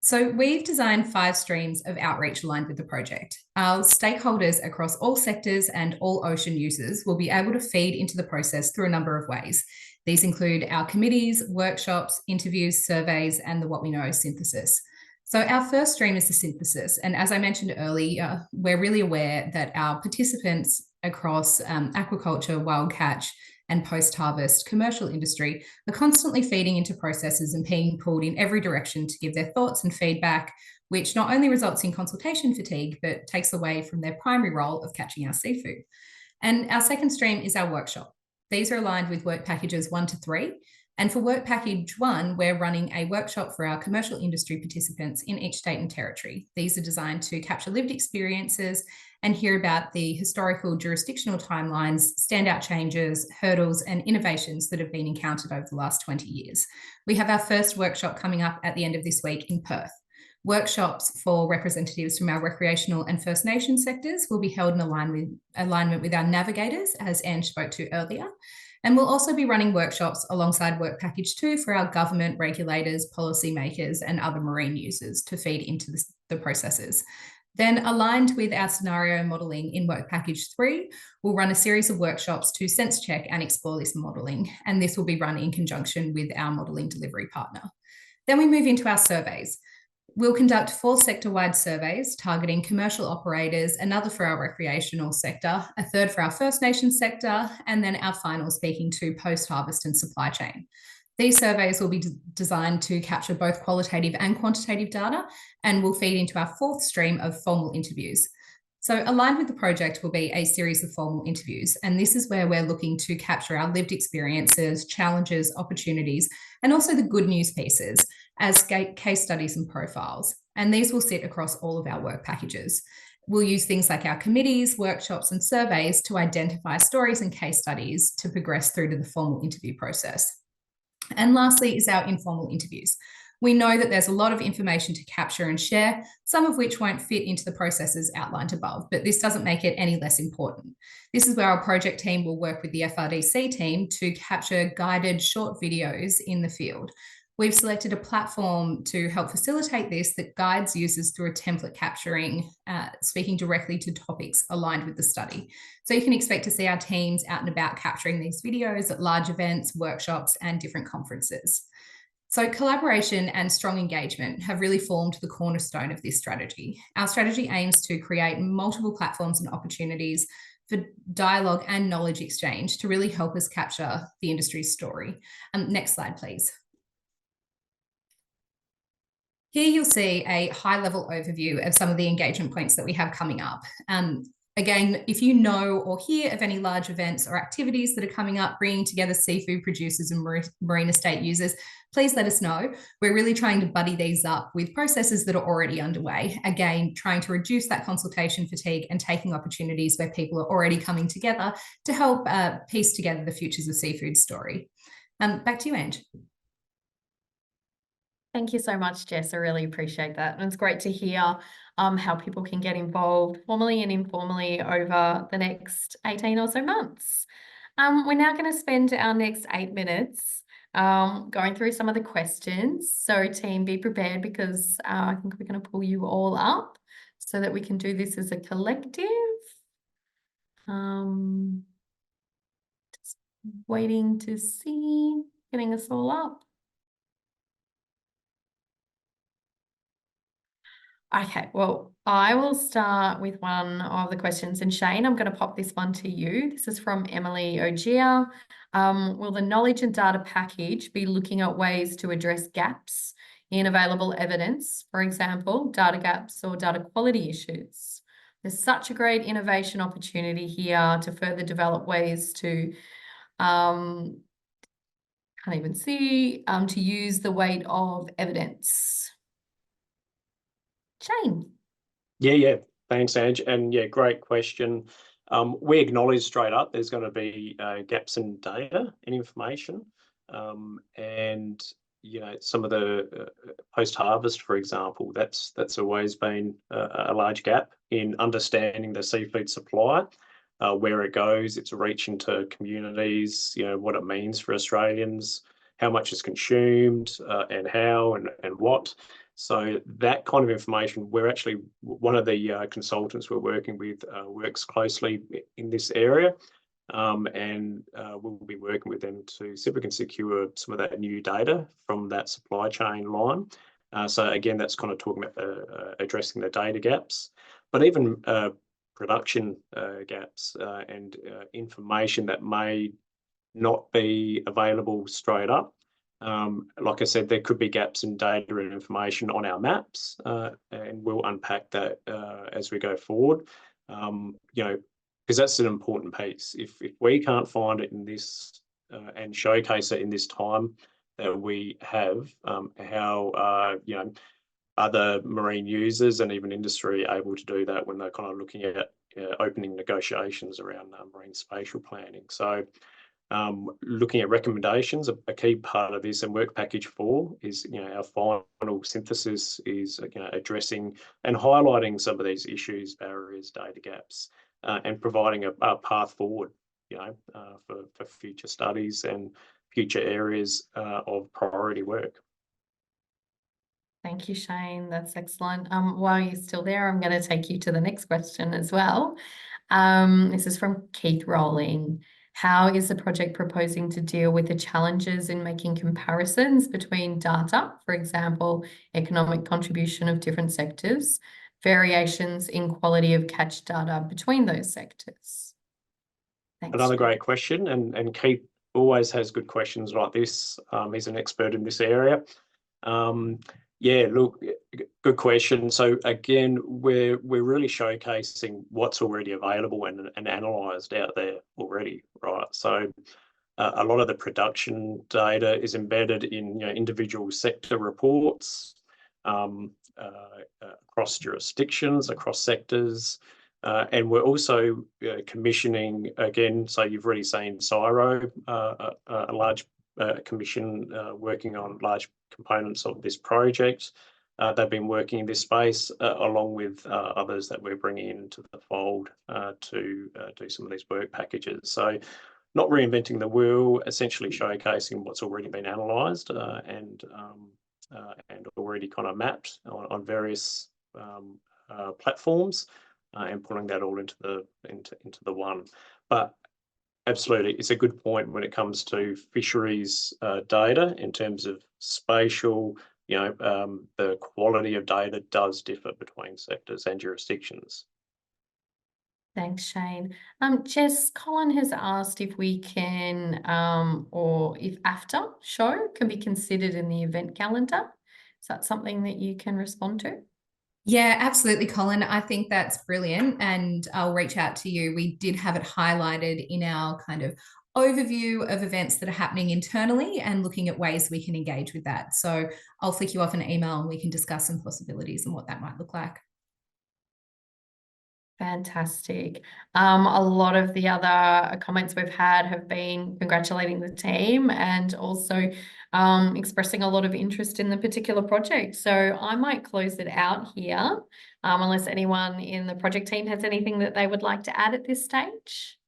S5: So we've designed 5 streams of outreach aligned with the project. Our stakeholders across all sectors and all ocean users will be able to feed into the process through a number of ways. These include our committees, workshops, interviews, surveys, and the What We Know synthesis. So our first stream is the synthesis. And as I mentioned earlier, we're really aware that our participants across aquaculture, wild catch, and post-harvest commercial industry are constantly feeding into processes and being pulled in every direction to give their thoughts and feedback, which not only results in consultation fatigue, but takes away from their primary role of catching our seafood. And our second stream is our workshop. These are aligned with work packages 1 to 3. And for work package 1, we're running a workshop for our commercial industry participants in each state and territory. These are designed to capture lived experiences and hear about the historical jurisdictional timelines, standout changes, hurdles, and innovations that have been encountered over the last 20 years. We have our first workshop coming up at the end of this week in Perth. Workshops for representatives from our recreational and First Nation sectors will be held in alignment with our navigators, as Ange spoke to earlier. And we'll also be running workshops alongside Work Package 2 for our government, regulators, policymakers, and other marine users to feed into the processes. Then, aligned with our scenario modelling in Work Package 3, we'll run a series of workshops to sense check and explore this modelling, and this will be run in conjunction with our modelling delivery partner. Then we move into our surveys. We'll conduct 4 sector-wide surveys targeting commercial operators, another for our recreational sector, a third for our First Nations sector, and then our final speaking to post-harvest and supply chain. These surveys will be designed to capture both qualitative and quantitative data and will feed into our 4th stream of formal interviews. So aligned with the project will be a series of formal interviews, and this is where we're looking to capture our lived experiences, challenges, opportunities, and also the good news pieces as case studies and profiles. And these will sit across all of our work packages. We'll use things like our committees, workshops, and surveys to identify stories and case studies to progress through to the formal interview process. And lastly is our informal interviews. We know that there's a lot of information to capture and share, some of which won't fit into the processes outlined above, but this doesn't make it any less important. This is where our project team will work with the FRDC team to capture guided short videos in the field. We've selected a platform to help facilitate this that guides users through a template capturing, speaking directly to topics aligned with the study. So you can expect to see our teams out and about capturing these videos at large events, workshops, and different conferences. So collaboration and strong engagement have really formed the cornerstone of this strategy. Our strategy aims to create multiple platforms and opportunities for dialogue and knowledge exchange to really help us capture the industry's story. Next slide, please. Here you'll see a high-level overview of some of the engagement points that we have coming up. Again, if you know or hear of any large events or activities that are coming up, bringing together seafood producers and marine estate users, please let us know. We're really trying to buddy these up with processes that are already underway. Again, trying to reduce that consultation fatigue and taking opportunities where people are already coming together to help piece together the Futures of Seafood story. Back to you, Ange.
S1: Thank you so much, Jess. I really appreciate that. And it's great to hear how people can get involved formally and informally over the next 18 or so months. We're now going to spend our next 8 minutes going through some of the questions. So team, be prepared because I think we're going to pull you all up so that we can do this as a collective. Just waiting to see, getting us all up. Okay, well, I will start with one of the questions. And Shane, I'm going to pop this one to you. This is from Emily Ogier. Will the knowledge and data package be looking at ways to address gaps in available evidence, for example, data gaps or data quality issues? There's such a great innovation opportunity here to further develop ways to, can't even see, to use the weight of evidence. Shane.
S4: Yeah. Thanks, Ange. And yeah, great question. We acknowledge straight up there's going to be gaps in data and information. And, you know, some of the post-harvest, for example, that's always been a large gap in understanding the seafood supply, where it goes, its reach into communities, you know, what it means for Australians, how much is consumed and how and what. So that kind of information, we're actually, one of the consultants we're working with works closely in this area, and we'll be working with them to see if we can secure some of that new data from that supply chain line. So again, that's kind of talking about addressing the data gaps, but even production gaps and information that may not be available straight up. Like I said, there could be gaps in data and information on our maps, and we'll unpack that as we go forward. You know, because that's an important piece. If we can't find it in this and showcase it in this time that we have, how you know, other marine users and even industry are able to do that when they're kind of looking at opening negotiations around marine spatial planning. So. Looking at recommendations, a key part of this, and work package 4 is, you know, our final synthesis is, you know, addressing and highlighting some of these issues, barriers, data gaps, and providing a path forward, you know, for future studies and future areas of priority work.
S1: Thank you, Shane. That's excellent. While you're still there, I'm going to take you to the next question as well. This is from Keith Rowling. How is the project proposing to deal with the challenges in making comparisons between data, for example, economic contribution of different sectors, variations in quality of catch data between those sectors? Thanks.
S4: Another great question, and Keith always has good questions like this. He's an expert in this area. Yeah, look, good question. So again, we're really showcasing what's already available and analysed out there already, right? So a lot of the production data is embedded in individual sector reports across jurisdictions, across sectors, and we're also commissioning again. So you've already seen CSIRO, a large commission working on large components of this project. They've been working in this space along with others that we're bringing into the fold to do some of these work packages. So not reinventing the wheel, essentially showcasing what's already been analysed and already kind of mapped on various platforms, and pulling that all into the one. But absolutely, it's a good point when it comes to fisheries data in terms of spatial. The quality of data does differ between sectors and jurisdictions.
S1: Thanks, Shane. Jess, Colin has asked if we can, or if after show can be considered in the event calendar. Is that something that you can respond to?
S5: Yeah, absolutely, Colin. I think that's brilliant, and I'll reach out to you. We did have it highlighted in our kind of overview of events that are happening internally and looking at ways we can engage with that. So I'll flick you off an email and we can discuss some possibilities and what that might look like.
S1: Fantastic. A lot of the other comments we've had have been congratulating the team and also expressing a lot of interest in the particular project. So I might close it out here, unless anyone in the project team has anything that they would like to add at this stage.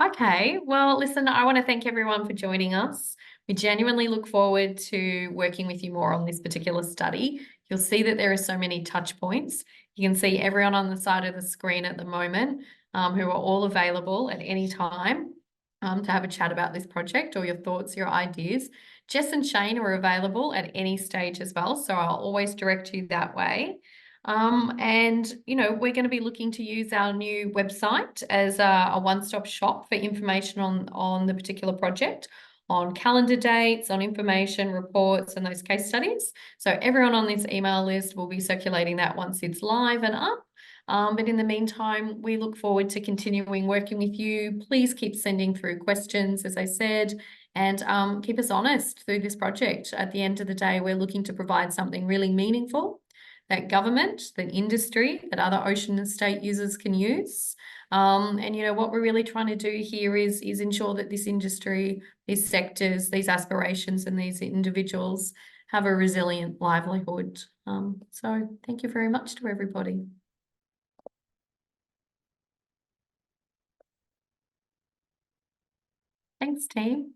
S1: Okay, well, listen, I want to thank everyone for joining us. We genuinely look forward to working with you more on this particular study. You'll see that there are so many touch points. You can see everyone on the side of the screen at the moment who are all available at any time to have a chat about this project or your thoughts, your ideas. Jess and Shane are available at any stage as well, so I'll always direct you that way. And, we're going to be looking to use our new website as a one-stop shop for information on the particular project, on calendar dates, on information, reports, and those case studies. So everyone on this email list will be circulating that once it's live and up. But in the meantime, we look forward to continuing working with you. Please keep sending through questions, as I said, and keep us honest through this project. At the end of the day, we're looking to provide something really meaningful that government, that industry, that other ocean and state users can use. And what we're really trying to do here is ensure that this industry, these sectors, these aspirations and these individuals have a resilient livelihood. So thank you very much to everybody. Thanks, team.